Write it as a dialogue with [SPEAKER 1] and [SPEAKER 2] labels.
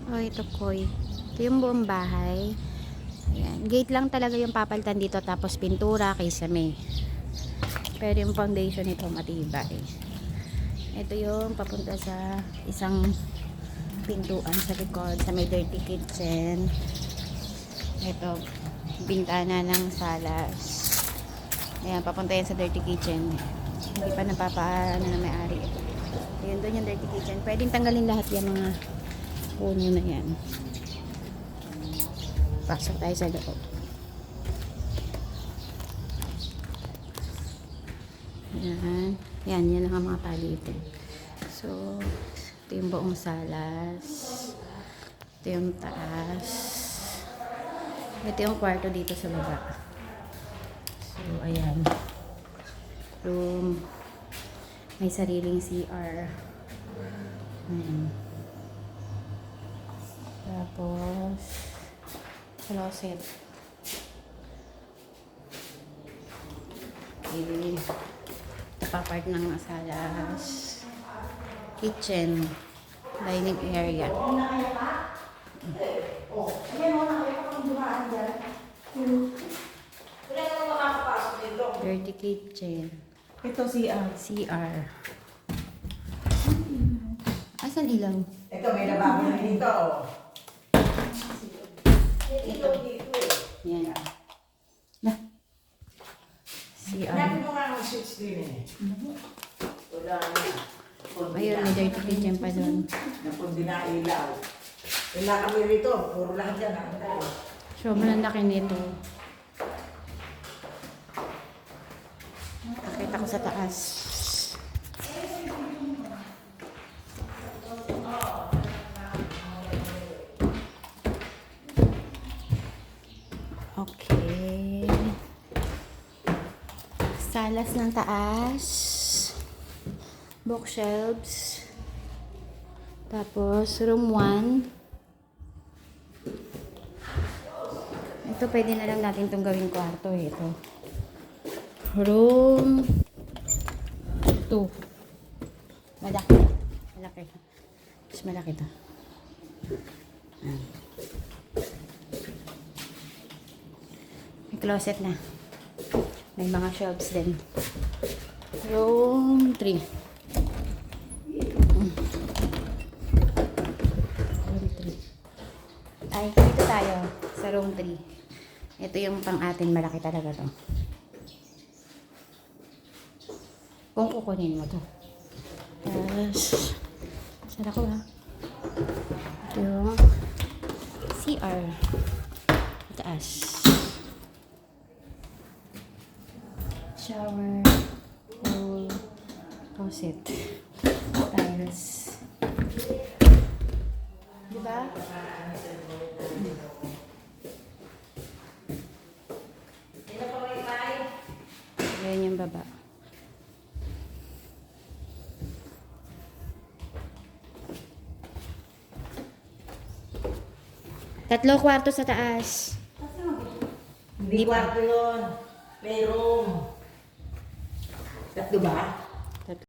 [SPEAKER 1] Oh, ito Koy. Ito yung buong bahay. Ayan. Gate lang talaga yung papalitan dito. Tapos pintura kaysa may. Pero yung foundation nito matibay. Ito yung papunta sa isang pintuan sa likod. Sa may dirty kitchen. Ito. Bintana ng salas. Ayan. Papunta yan sa dirty kitchen. Hindi pa napapaano na may-ari. Ayan doon yung dirty kitchen. Pwedeng tanggalin lahat yung mga puno na yan. Pasok tayo sa loob. Yan. Yan lang ang mga palitin. So, ito yung buong salas. Ito yung taas. Ito yung kwarto dito sa baba. So, ayan. Room. May sariling CR. Ayan. Tapos, closet. Okay. Ito pa part ng salas. Kitchen. Dining area. Dirty kitchen.
[SPEAKER 2] Ito CR.
[SPEAKER 1] CR. Asan ilaw?
[SPEAKER 2] Ito may lababo na dito. Ito dito.
[SPEAKER 1] Yan. Na. CR.
[SPEAKER 2] Hanapin mo nga ang switch din eh. Wala na.
[SPEAKER 1] Ayun, may dirty kitchen pa doon.
[SPEAKER 2] Napundi na ilaw. Wala kami rito. Puro lahat yan.
[SPEAKER 1] So, malalaki nito. Nakita ko sa taas. Okay. Salas ng taas. Bookshelves. Tapos, room 1. Ito, pwede na lang natin itong gawing kwarto. Ito. Room 2. Malaki. Malaki. Mas malaki ito. May closet na. May mga shelves din. Room 3. Room 3. Ay, dito tayo sa room 3. Ito yung pang atin. Malaki talaga to. Kung kukunin mo to. Tapos, sara ko ha. Ito yung CR. Taas. Shower. Pool. Closet. Tiles. Diba? Ayan yung baba. Tatlo kwarto sa taas.
[SPEAKER 2] Hindi kwarto yun. Playroom. Tatlo ba?